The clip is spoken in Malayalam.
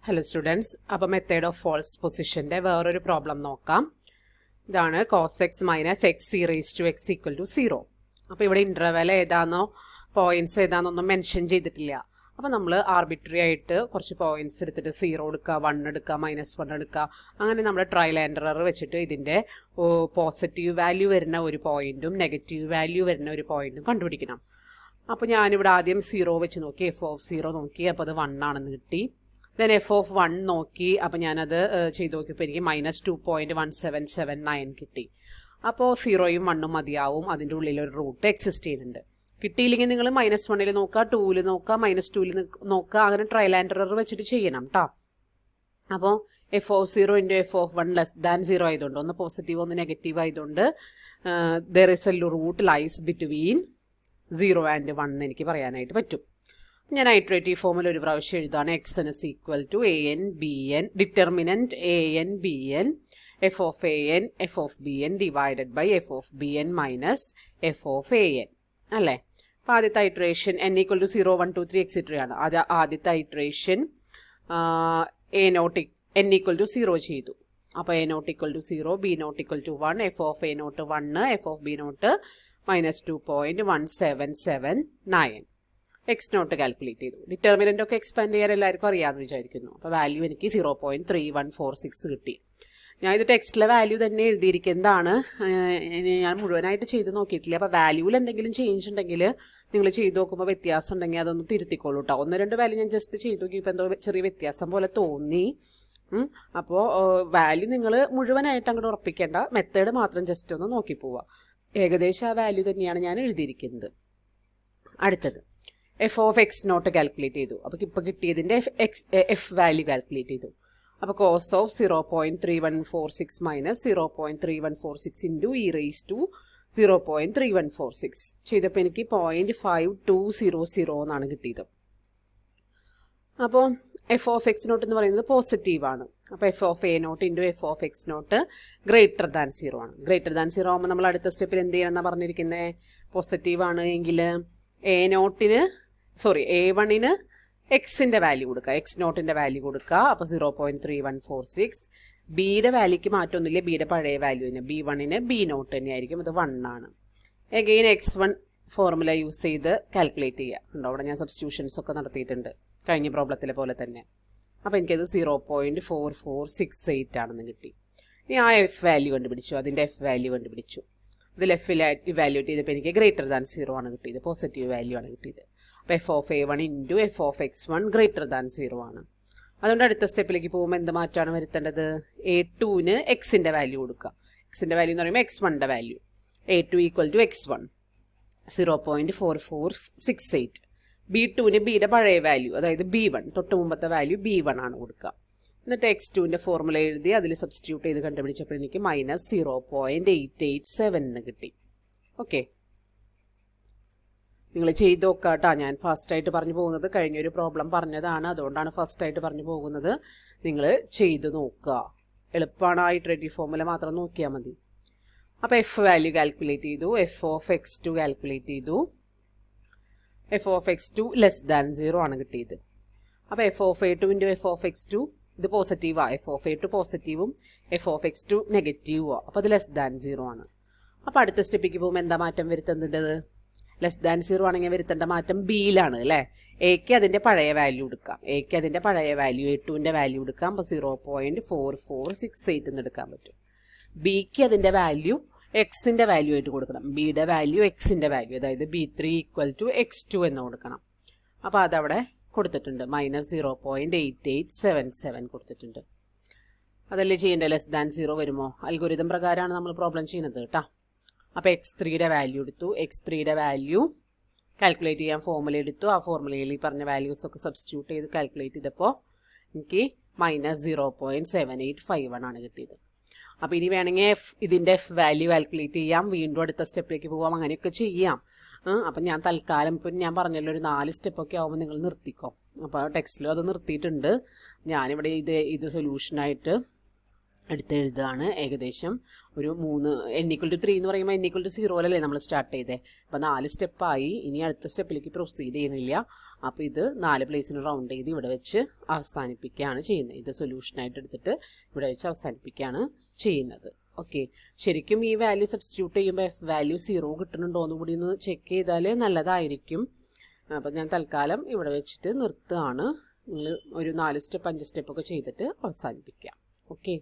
ഹലോ സ്റ്റുഡൻസ്, അപ്പോൾ മെത്തേഡ് ഓഫ് ഫോൾസ് പൊസിഷൻ്റെ വേറൊരു പ്രോബ്ലം നോക്കാം. ഇതാണ് cos x minus x e raise to x equal to 0. അപ്പോൾ ഇവിടെ ഇൻ്റർവെൽ ഏതാണെന്നോ പോയിൻറ്റ്സ് ഏതാണെന്നൊന്നും മെൻഷൻ ചെയ്തിട്ടില്ല. അപ്പോൾ നമ്മൾ ആർബിട്രറി ആയിട്ട് കുറച്ച് പോയിൻറ്റ്സ് എടുത്തിട്ട് 0 എടുക്കുക, 1 എടുക്കുക, -1 എടുക്കുക, അങ്ങനെ നമ്മൾ ട്രയൽ ആൻഡ് എറർ വെച്ചിട്ട് ഇതിൻ്റെ പോസിറ്റീവ് വാല്യൂ വരുന്ന ഒരു പോയിൻറ്റും നെഗറ്റീവ് വാല്യൂ വരുന്ന ഒരു പോയിൻറ്റും കണ്ടുപിടിക്കണം. അപ്പോൾ ഞാനിവിടെ ആദ്യം 0 വെച്ച് നോക്കി, f of 0 നോക്കി, അപ്പോൾ അത് 1 ആണെന്ന് കിട്ടി. ദെൻ f of 1 നോക്കി, അപ്പോൾ ഞാനത് ചെയ്ത് നോക്കിയപ്പോൾ എനിക്ക് -2.1779 കിട്ടി. അപ്പോൾ 0യും 1ഉം മതിയാവും, അതിൻ്റെ ഉള്ളിലൊരു റൂട്ട് എക്സിസ്റ്റ് ചെയ്യുന്നുണ്ട്. കിട്ടിയില്ലെങ്കിൽ നിങ്ങൾ -1ൽ നോക്കുക, 2ൽ നോക്കുക, -2ൽ നോക്കുക, അങ്ങനെ ട്രയൽ ആൻഡ് എറർ വെച്ചിട്ട് ചെയ്യണം കേട്ടോ. അപ്പോൾ f of 0 × f of 1 less than 0 ആയതുകൊണ്ട്, ഒന്ന് പോസിറ്റീവ് ഒന്ന് നെഗറ്റീവ് ആയതുകൊണ്ട് there is a root lies between 0 and 1 എനിക്ക് പറയാനായിട്ട് പറ്റും. ഞാൻ ഐട്രേറ്റീവ് ഫോമിൽ ഒരു പ്രാവശ്യം എഴുതാണ്. X is equal to an(bn) determinant an(bn) f of an f of bn divided by f of bn minus f of an അല്ലേ. അപ്പോൾ ആദ്യത്തെ ഐട്രേഷൻ n ഈക്വൽ ടു 0, 1, 2, 3 എക്സിട്രയാണ്. അത് ആദ്യത്തെ ഐട്രേഷൻ n ഈക്വൽ ടു 0 ചെയ്തു. അപ്പോൾ a naught equal to 0, b naught equal to 1, f of a naught 1, f of b naught -2.1779. X naught calculate ചെയ്തു. ഡിറ്റർമിനൻ്റ് ഒക്കെ എക്സ്പാൻഡ് ചെയ്യാൻ എല്ലാവർക്കും അറിയാമെന്ന് വിചാരിക്കുന്നു. അപ്പോൾ വാല്യൂ എനിക്ക് 0.3146 കിട്ടി. ഞാൻ ഇത് ടെക്സ്റ്റിലെ വാല്യൂ തന്നെ എഴുതിയിരിക്കുന്നതാണ്, ഞാൻ മുഴുവനായിട്ട് ചെയ്ത് നോക്കിയിട്ടില്ല. അപ്പോൾ വാല്യൂവിൽ എന്തെങ്കിലും ചേഞ്ച് ഉണ്ടെങ്കിൽ നിങ്ങൾ ചെയ്ത് നോക്കുമ്പോൾ വ്യത്യാസം ഉണ്ടെങ്കിൽ അതൊന്ന് തിരുത്തിക്കോളൂ കേട്ടോ. 1-2 വാല്യൂ ഞാൻ ജസ്റ്റ് ചെയ്ത് നോക്കിയപ്പോൾ എന്തോ ചെറിയ വ്യത്യാസം പോലെ തോന്നി. അപ്പോൾ വാല്യൂ നിങ്ങൾ മുഴുവനായിട്ട് അങ്ങോട്ട് ഉറപ്പിക്കേണ്ട, മെത്തേഡ് മാത്രം ജസ്റ്റ് ഒന്ന് നോക്കി പോവുക. ഏകദേശം ആ വാല്യൂ തന്നെയാണ് ഞാൻ എഴുതിയിരിക്കുന്നത്. അടുത്തത് f of x naught calculate ചെയ്തു. അപ്പോൾ ഇപ്പോൾ കിട്ടിയതിൻ്റെ f വാല്യൂ കാൽക്കുലേറ്റ് ചെയ്തു. അപ്പോൾ cos of 0.3146 minus 0.3146 into e raise to 0.3146 ചെയ്തപ്പോൾ എനിക്ക് 0.5200 എന്നാണ് കിട്ടിയത്. അപ്പോൾ f of x നോട്ട് എന്ന് പറയുന്നത് പോസിറ്റീവാണ്. അപ്പോൾ f of a naught into f of x naught greater than 0 ആണ്. ഗ്രേറ്റർ ദാൻ 0 ആകുമ്പോൾ നമ്മൾ അടുത്ത സ്റ്റെപ്പിൽ എന്ത് ചെയ്യണമെന്നാണ് പറഞ്ഞിരിക്കുന്നത്? പോസിറ്റീവാണ് എങ്കിൽ a1ന് എക്സിൻ്റെ വാല്യൂ കൊടുക്കുക, എക്സ് നോട്ടിൻ്റെ വാല്യൂ കൊടുക്കുക. അപ്പോൾ 0.3146. ബിയുടെ വാല്യൂക്ക് മാറ്റമൊന്നുമില്ല, ബിയുടെ പഴയ വാല്യൂ തന്നെ. b1ന് b നോട്ട് തന്നെയായിരിക്കും, ഇത് 1 ആണ്. എഗെയിൻ x1 ഫോർമുല യൂസ് ചെയ്ത് കാൽക്കുലേറ്റ് ചെയ്യുക. ഉണ്ടോ, അവിടെ ഞാൻ സബ്സ്റ്റിറ്റ്യൂഷൻസ് ഒക്കെ നടത്തിയിട്ടുണ്ട് കഴിഞ്ഞ പ്രോബ്ലത്തിലെ പോലെ തന്നെ. അപ്പോൾ എനിക്കത് 0.4468 ആണെന്ന് കിട്ടി. ഇനി ആ f വാല്യൂ കണ്ടുപിടിച്ചു, അതിൻ്റെ f വാല്യൂ കണ്ടുപിടിച്ചു. ഇതിൽ എഫിൽ ഇവാല്യൂറ്റ് ചെയ്തപ്പോൾ എനിക്ക് ഗ്രേറ്റർ ദാൻ 0 ആണ് കിട്ടിയത്, പോസിറ്റീവ് വാല്യൂ ആണ് കിട്ടിയത്. അപ്പോൾ f of a1 into f of x1 greater than 0 ആണ്. അതുകൊണ്ട് അടുത്ത സ്റ്റെപ്പിലേക്ക് പോകുമ്പോൾ എന്ത് മാറ്റമാണ് വരുത്തേണ്ടത്? a2ന് എക്സിൻ്റെ വാല്യൂ കൊടുക്കുക. എക്സിൻ്റെ വാല്യൂ എന്ന് പറയുമ്പോൾ x1ൻ്റെ value. a2 equal to x1 0.4468. b2ന് ബിയുടെ പഴയ വാല്യൂ, അതായത് b1, തൊട്ട് മുമ്പത്തെ വാല്യൂ b1 ആണ് കൊടുക്കുക. എന്നിട്ട് x2ൻ്റെ ഫോർമുല എഴുതി അതിൽ സബ്സ്റ്റിറ്റ്യൂട്ട് ചെയ്ത് കണ്ടുപിടിച്ചപ്പോൾ എനിക്ക് -0.887 എന്ന് കിട്ടി. ഓക്കെ, നിങ്ങൾ ചെയ്ത് നോക്കുക കേട്ടോ. ഞാൻ ഫസ്റ്റായിട്ട് പറഞ്ഞു പോകുന്നത് കഴിഞ്ഞൊരു പ്രോബ്ലം പറഞ്ഞതാണ്, അതുകൊണ്ടാണ് ഫസ്റ്റായിട്ട് പറഞ്ഞു പോകുന്നത്. നിങ്ങൾ ചെയ്ത് നോക്കുക, എളുപ്പമാണ്. ഐട്രേറ്റീവ് ഫോർമുല മാത്രം നോക്കിയാൽ മതി. അപ്പോൾ f വാല്യൂ കാൽക്കുലേറ്റ് ചെയ്തു, f of x2 കാൽക്കുലേറ്റ് ചെയ്തു. f of x2 less than 0 ആണ് കിട്ടിയത്. അപ്പോൾ f of a2 into f of x2, ഇത് പോസിറ്റീവാണ്, f of a2 പോസിറ്റീവും f of x2 നെഗറ്റീവുമാണ്. അപ്പോൾ അത് ലെസ് ദാൻ 0 ആണ്. അപ്പോൾ അടുത്ത സ്റ്റെപ്പിലേക്ക് പോകുമ്പോൾ എന്താ മാറ്റം വരുത്തേണ്ടത്? ലെസ് ദാൻ 0 ആണെങ്കിൽ വരുത്തേണ്ട മാറ്റം ബിയിലാണ് അല്ലേ. എക്ക് അതിൻ്റെ പഴയ വാല്യൂ എടുക്കാം, എക്ക് അതിൻ്റെ പഴയ വാല്യൂ a2ൻ്റെ വാല്യൂ എടുക്കാം. അപ്പോൾ 0.4468 എന്ന് എടുക്കാൻ പറ്റും. ബിക്ക് അതിൻ്റെ വാല്യൂ എക്സിൻ്റെ വാല്യൂ ആയിട്ട് കൊടുക്കണം. ബിയുടെ വാല്യൂ എക്സിൻ്റെ വാല്യൂ, അതായത് b3 ഈക്വൽ ടു x2 എന്ന് കൊടുക്കണം. അപ്പോൾ അതവിടെ കൊടുത്തിട്ടുണ്ട്, -0.8877 കൊടുത്തിട്ടുണ്ട്. അതല്ലേ ചെയ്യേണ്ടത്? ലെസ് ദാൻ 0 വരുമോ? അൽഗോരിതം പ്രകാരമാണ് നമ്മൾ പ്രോബ്ലം ചെയ്യുന്നത് കേട്ടോ. അപ്പോൾ x3യുടെ വാല്യൂ എടുത്തു, x3യുടെ വാല്യൂ കാൽക്കുലേറ്റ് ചെയ്യാൻ ഫോർമുല എടുത്തു. ആ ഫോർമുലയിൽ ഈ പറഞ്ഞ വാല്യൂസ് ഒക്കെ സബ്സ്റ്റിറ്റ്യൂട്ട് ചെയ്ത് കാൽക്കുലേറ്റ് ചെയ്തപ്പോൾ എനിക്ക് -0.785 ആണ് കിട്ടിയത്. അപ്പോൾ ഇനി വേണമെങ്കിൽ ഇതിൻ്റെ f വാല്യൂ കാൽക്കുലേറ്റ് ചെയ്യാം, വീണ്ടും അടുത്ത സ്റ്റെപ്പിലേക്ക് പോകാം, അങ്ങനെയൊക്കെ ചെയ്യാം. അപ്പം ഞാൻ തൽക്കാലം ഇപ്പം ഞാൻ പറഞ്ഞല്ലോ ഒരു 4 സ്റ്റെപ്പൊക്കെ ആകുമ്പോൾ നിങ്ങൾ നിർത്തിക്കോ. അപ്പോൾ ടെക്സ്റ്റിലും അത് നിർത്തിയിട്ടുണ്ട്. ഞാനിവിടെ ഇത് സൊല്യൂഷനായിട്ട് എടുത്തെഴുതുകയാണ്. ഏകദേശം ഒരു 3 n=3 എന്ന് പറയുമ്പോൾ n=0 നമ്മൾ സ്റ്റാർട്ട് ചെയ്തേ. അപ്പോൾ 4 സ്റ്റെപ്പായി. ഇനി അടുത്ത സ്റ്റെപ്പിലേക്ക് പ്രൊസീഡ് ചെയ്യുന്നില്ല. അപ്പോൾ ഇത് 4 പ്ലേസിന് റൗണ്ട് ചെയ്ത് ഇവിടെ വെച്ച് അവസാനിപ്പിക്കുകയാണ് ചെയ്യുന്നത്. ഇത് സൊല്യൂഷനായിട്ട് എടുത്തിട്ട് ഇവിടെ വെച്ച് അവസാനിപ്പിക്കുകയാണ് ചെയ്യുന്നത്. ഓക്കെ, ശരിക്കും ഈ വാല്യൂ സബ്സ്റ്റിറ്റ്യൂട്ട് ചെയ്യുമ്പോൾ എഫ് വാല്യൂ 0 കിട്ടുന്നുണ്ടോ എന്ന് കൂടി ഒന്ന് ചെക്ക് ചെയ്താൽ നല്ലതായിരിക്കും. അപ്പം ഞാൻ തൽക്കാലം ഇവിടെ വെച്ചിട്ട് നിർത്തുകയാണ്. നിങ്ങൾ ഒരു 4 സ്റ്റെപ്പ് 5 സ്റ്റെപ്പൊക്കെ ചെയ്തിട്ട് അവസാനിപ്പിക്കാം. ഓക്കെ.